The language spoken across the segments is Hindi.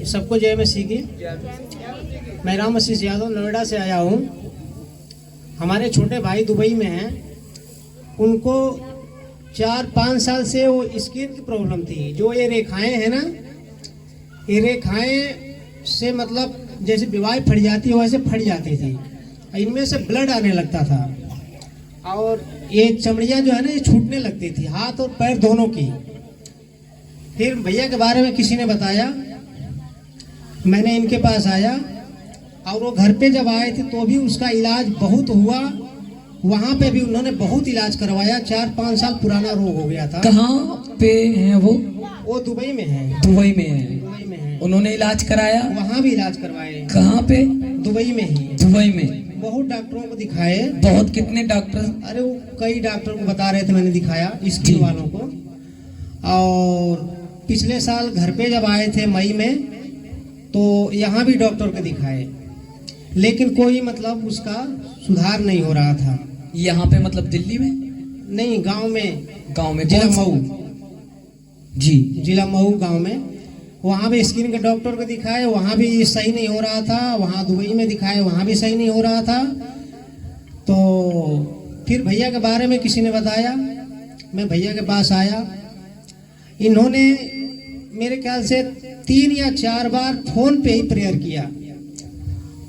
सबको जय मसीह की। मैं राम आशीष यादव नोएडा से आया हूँ। हमारे छोटे भाई दुबई में हैं। उनको 4-5 साल से वो स्किन की प्रॉब्लम थी। जो ये रेखाएं हैं ना, ये रेखाएं से मतलब जैसे बीमारी फट जाती है वैसे फट जाती थी। इनमें से ब्लड आने लगता था और ये चमड़ियाँ जो है ना ये छूटने लगती थी, हाथ और पैर दोनों की। फिर भैया के बारे में किसी ने बताया, मैंने इनके पास आया और वो घर पे जब आए थे तो भी उसका इलाज बहुत हुआ। वहाँ पे भी उन्होंने बहुत इलाज करवाया। 4-5 साल पुराना रोग हो गया था। कहाँ पे हैं वो? वो दुबई में है। दुबई में है। दुबई में है। उन्होंने इलाज कराया? वहाँ भी इलाज करवाए। कहाँ पे? दुबई में ही। दुबई में बहुत डॉक्टरों को दिखाए। बहुत? कितने डॉक्टर? अरे वो कई डॉक्टर को बता रहे थे, मैंने दिखाया स्किन वालों को। और पिछले साल घर पे जब आए थे मई में तो यहाँ भी डॉक्टर को दिखाए, लेकिन कोई मतलब उसका सुधार नहीं हो रहा था। यहाँ पे मतलब दिल्ली में नहीं, गांव में। गांव में जिला कौन सा? मऊ। जी, जिला मऊ गांव में। वहाँ भी स्किन के डॉक्टर को दिखाए, वहाँ भी सही नहीं हो रहा था। वहाँ दुबई में दिखाए, वहाँ भी सही नहीं हो रहा था। तो फिर भैया के बारे में किसी ने बताया, मैं भैया के पास आया। इन्होंने मेरे ख्याल से 3 या 4 बार फोन पे ही प्रेयर किया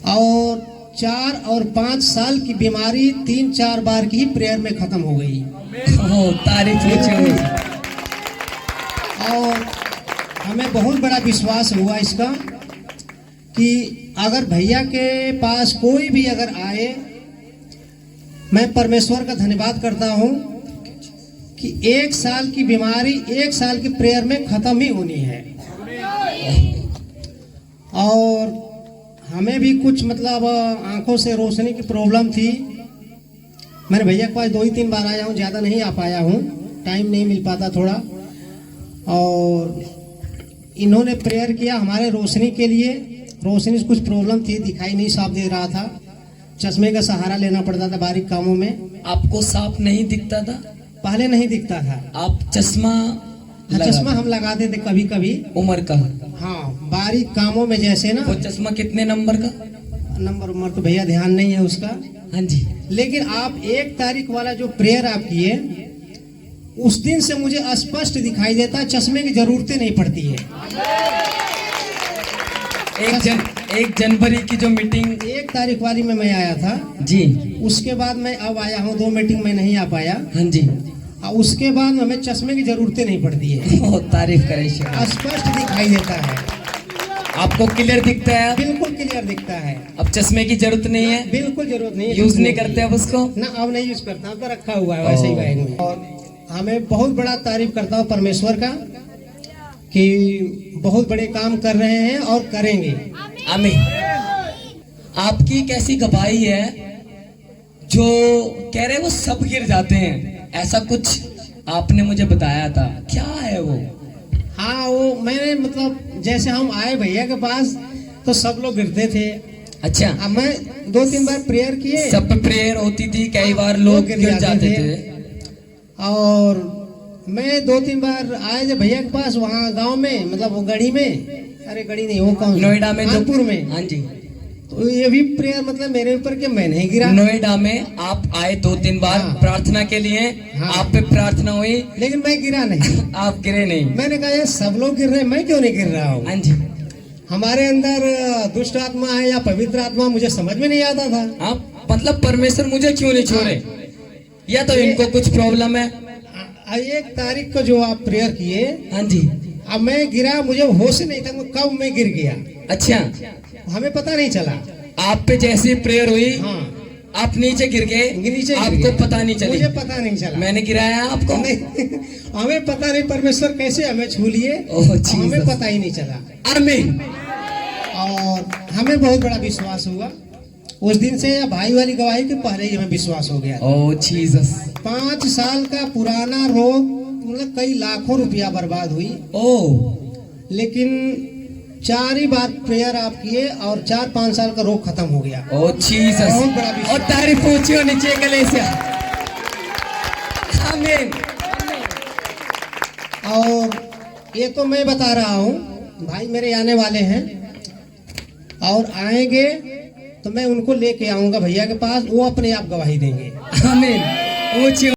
और 4 और 5 साल की बीमारी 3-4 बार की ही प्रेयर में खत्म हो गई। तारीफ नीचे। और हमें बहुत बड़ा विश्वास हुआ इसका कि अगर भैया के पास कोई भी अगर आए, मैं परमेश्वर का धन्यवाद करता हूँ कि 1 साल की बीमारी 1 साल की प्रेयर में खत्म ही होनी है। और हमें भी कुछ मतलब आंखों से रोशनी की प्रॉब्लम थी। मैंने भैया के पास 2-3 बार आया हूँ, ज़्यादा नहीं आ पाया हूँ, टाइम नहीं मिल पाता थोड़ा। और इन्होंने प्रेयर किया हमारे रोशनी के लिए। रोशनी से कुछ प्रॉब्लम थी, दिखाई नहीं साफ दे रहा था, चश्मे का सहारा लेना पड़ता था बारीक कामों में। आपको साफ नहीं दिखता था? पहले नहीं दिखता था। आप चश्मा चश्मा हम लगाते थे कभी कभी। उम्र का? हाँ, बारीक कामों में जैसे ना। वो चश्मा कितने नंबर का? नंबर तो भैया ध्यान नहीं है उसका। हाँ जी। लेकिन आप 1 तारीख वाला जो प्रेयर आप किए, उस दिन से मुझे स्पष्ट दिखाई देता है, चश्मे की जरूरतें नहीं पड़ती है। 1 जनवरी की जो मीटिंग 1 तारीख वाली में मैं आया था जी, उसके बाद मैं अब आया हूँ। 2 मीटिंग में नहीं आ पाया। हाँ जी। और उसके बाद हमें चश्मे की जरूरतें नहीं पड़ती है। बहुत तारीफ करे। स्पष्ट दिखाई देता है, आपको क्लियर दिखता है? बिल्कुल क्लियर दिखता है। अब चश्मे की जरूरत नहीं है? बिल्कुल जरूरत नहीं है। यूज नहीं करते अब उसको? ना, अब नहीं यूज करता, अब तो रखा हुआ है वैसे ही बैग में। और हमें बहुत बड़ा तारीफ करता हूँ परमेश्वर का कि बहुत बड़े काम कर रहे हैं और करेंगे। आमीन। आपकी कैसी गवाही है? जो कह रहे वो सब गिर जाते हैं, ऐसा कुछ आपने मुझे बताया था, क्या है वो? हाँ, वो मैंने मतलब जैसे हम आए भैया के पास तो सब लोग गिरते थे। अच्छा। अब मैं 2-3 बार प्रेयर किए, सब पे प्रेयर होती थी, कई बार लोग गिर जाते थे। और मैं 2-3 बार आए थे भैया के पास, वहाँ गांव में, मतलब वो गढ़ी में। अरे गढ़ी नहीं, वो कौन? नोएडा में, कानपुर में। हाँ जी। तो ये भी प्रेयर मतलब मेरे ऊपर कि मैं नहीं गिरा। नोएडा में आप आए 2-3 बार। हाँ। प्रार्थना के लिए। हाँ। आप पे प्रार्थना हुई, लेकिन मैं गिरा नहीं। आप गिरे नहीं। मैंने कहा ये सब लोग गिर रहे हैं, मैं क्यों नहीं गिर रहा हूँ? हाँ जी। हमारे अंदर दुष्ट आत्मा है या पवित्र आत्मा, मुझे समझ में नहीं आता था। आप मतलब परमेश्वर मुझे क्यों नहीं छोड़े, या तो इनको कुछ प्रॉब्लम है? 1 तारीख को जो आप प्रेयर किए, हाँ जी। अब मैं गिरा, मुझे होश ही नहीं था कब मैं गिर गया। अच्छा, हमें पता नहीं चला। आप पे जैसी प्रेयर हुई, हाँ, आप नीचे गिर गए, नीचे गिर आपको गया। पता नहीं चली? मुझे पता नहीं चला। मैंने गिराया आपको? नहीं, हमें पता नहीं परमेश्वर कैसे हमें छू लिए, हमें पता ही नहीं चला। आमीन। और हमें बहुत बड़ा विश्वास हुआ उस दिन से, या भाई वाली गवाही के पहले ही हमें विश्वास हो गया। ओह जीसस। 5 साल का पुराना रोग, मतलब कई लाखों रुपया बर्बाद हुई। ओह, लेकिन 4 ही बार प्रेयर आप किए और 4-5 साल का रोग खत्म हो गया। ओह जीसस। बहुत बड़ा विश्वास। और तारीफ पहुंची हो नीचे गले से। आमीन। और ये तो मैं बता रहा हूँ, भाई मेरे आने वाले हैं और आएंगे तो मैं उनको लेके आऊंगा भैया के पास, वो अपने आप गवाही देंगे। आमीन। ऊंची